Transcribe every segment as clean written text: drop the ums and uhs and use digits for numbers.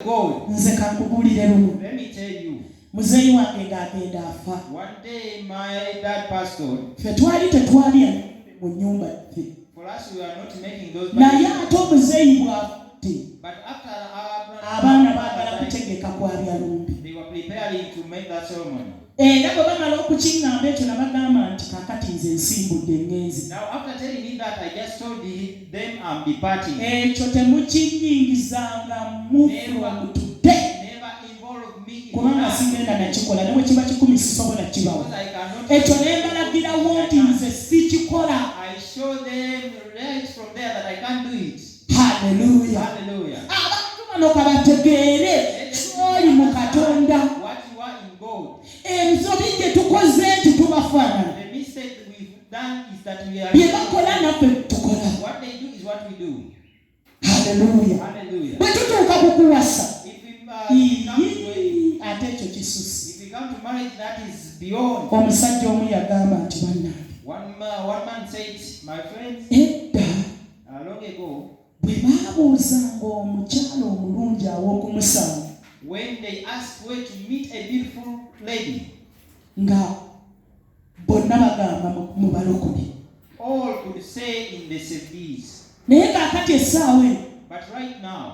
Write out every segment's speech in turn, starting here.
God. Nze kankubulire lumu. Let me tell you. Muzeeyi wange ng'agenda afa. One day my dad passed on. Ffe tetwali mu nnyumba yaffe. For us we are not making those. Naye ate omuzeeyi bw'afutte. But after abaana baagala kutegeka kwabya lumbi. They were preparing to make that ceremony. Era bwe bamala okukiŋŋamba ekyo nabagamba nti kaakati nze nsimbudde ngenzi. Now after telling me that, I just told them I'm departing. Ekyo temukinnyingizanga from today. Never involve me in kubanga sigenda nakikola ne bwe kiba kikumi sisobola kibawo. Ekyo ne mbalagirawo nti nze sikikola. I show them right from there that I can't do it. Hallelujah. Hallelujah. Abantu bano kabategeere ky'oli mu Katonda. What you are in God. Ensobi gye tukoze nti tubafaanana. The mistake we've done is that we are. Bye bakola naffe tukola. What they do is what we do. Hallelujah. Hallelujah. Bwe tutuuka ku kuwasa. Ate ekyo kisusi. If we come to marriage, that is beyond. Omusajja omu yagamba nti bannange. One man said, my friends, edda long ago, bwe baabuuzanga omukyala omulungi aw'okumusanvu. When they ask where to meet a beautiful lady, nga bonna bagamba mu balokole. All could say in the 70s. Naye kaakati essaawa. But right now,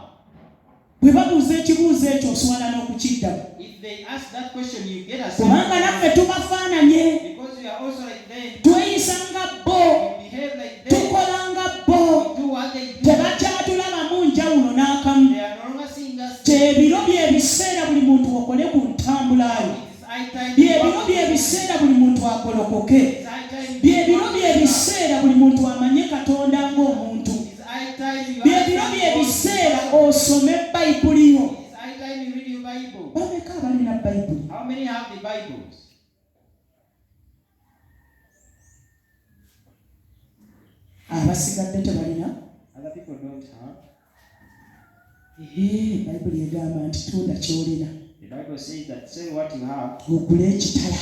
bwe babuuza ekibuuzo ekyo osobola n'okukiddamu. If they ask that question, you get a sense. Kubanga naffe tubafaananye. Because we are also like them. Tweyisa nga bo. We behave like them. Tukola nga bo. We do what they do. Tebakyatulabamu njawulo n'akamu. They are no longer seeing us. Ebiro by'ebiseera buli muntu okole ku ntambulayo. Byebiro by'ebiseera buli muntu akolokoke. Byebiro by'ebiseera buli muntu amanye Katonda ng'omuntu. Byebiro by'ebiseera osome Bayibuli yo. Bameka abalina Bayibuli? How many have the Bibles? Abasigadde tebalina? Other people don't have. Bayibuli egamba nti tunda ky'olina. The Bible says that sell what you have. Ogule ekitala.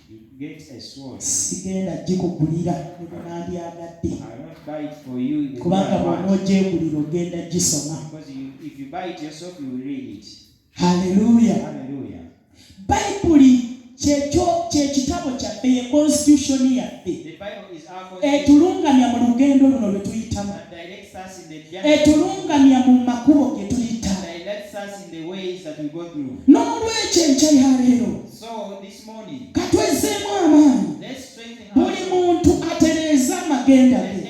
You get a sword. Sigenda gikugulira ne bwe nandyagadde. I will not buy it for you. Kubanga bw'onogyegulira ogenda gisoma. Because if you buy it yourself, you will read it. Hallelujah. Hallelujah. Bayibuli kyekitabo kyaffe ye constitution yaffe. The Bible is our constitution. Etulungamya mu lugendo luno lwe tuyitamu. That directs us in the journey. Etulungamya mu makubo ge tuyita. Directs us in the ways that we go through. N'olwekyo enkya ya leero. So this morning, katwezeemu amaanyi. let's strengthen Buli muntu atereeza amagenda ge.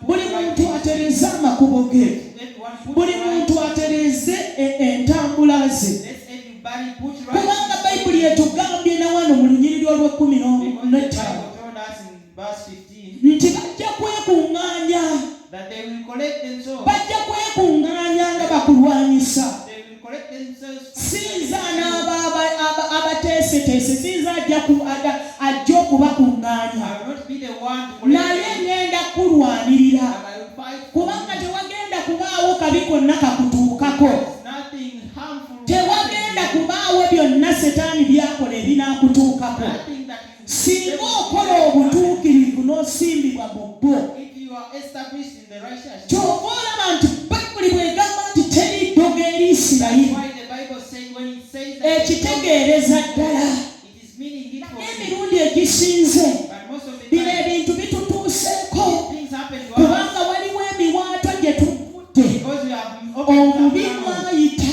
Buli muntu atereeza amakubo ge. Buli muntu atereeze entambula ze. Kubanga Bayibuli etugambye na wano mu lunyiriri olw'e15 nti bajja kwekuŋŋaanya. Bajja kwekuŋŋaanya nga bakulwanyisa. Sinza n'aba abateeseteese sinza ajja okubakuŋŋaanya. Naye ngenda kulwanirira. Kubanga tewagenda kubaawo kabi konna kakutuukako. Tewagenda kubaawo byonna Setaani byakola ebinaakutuukako. Singa okola obutuukirivu n'osimbibwa mu bbo. Ky'oba olaba nti Bayibuli bw'egamba nti teri ddogo eri Isirayiri. Ekitegeereza ddala. Emirundi egisinze bino ebintu bitutuuseeko. Kubanga waliwo emiwaatwa gye tuvudde. Omubi mwayita.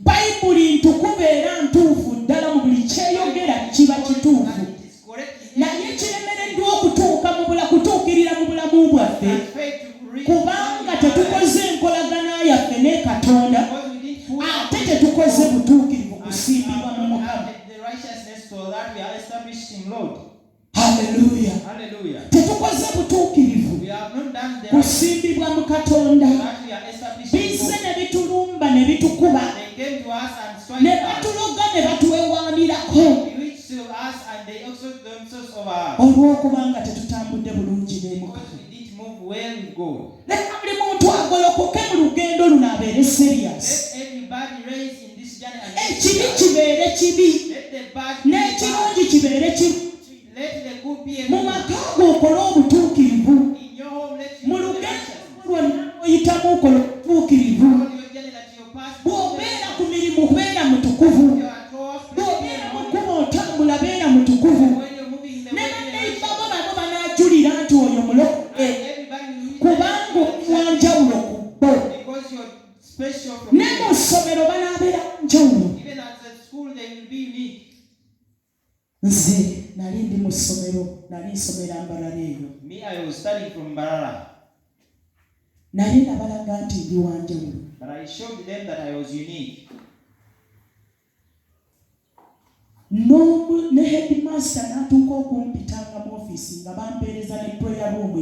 Bayibuli ntukuvu era ntuufu ddala mu buli kyeyogera kiba kituufu. Naye kiremereddwa kutuukirira mu bulamu bwaffe kubanga tetukoze enkolagana yaffe ne Katonda ate tetukoze butuukirivu kusimbibwa mu Mukama. Hallelujah. Tetukoze butuukirivu kusimbibwa mu Katonda. Bizze ne bitulumba ne bitukuba ne batuloga ne batuwewaanirako olw'okubanga tetutambudde bulungi ne Mukama. Leka buli muntu agolokoke mu lugendo luno abeere serious. Ekibi kibeere kibi n'ekirungi kibeere kirungi. Mu maka go okole obutuukirivu. Mu lugendo lwonna oyitamu okole bajulira nti oyo mulokoke Everybody will kubanga wanjawulo ku bo because you're special from ne mu ssomero banaabeera njawulo. even at the school they will be unique. Nze nali ndi mu ssomero nali nsomera Mbarara eyo Me, I was studying from Mbarara, naye nabalaga nti ndi wanjawulo. but I showed them that I was unique. Ne headmaster n'atuuka okumpitanga mu ofiisi nga bampeereza ne prayer room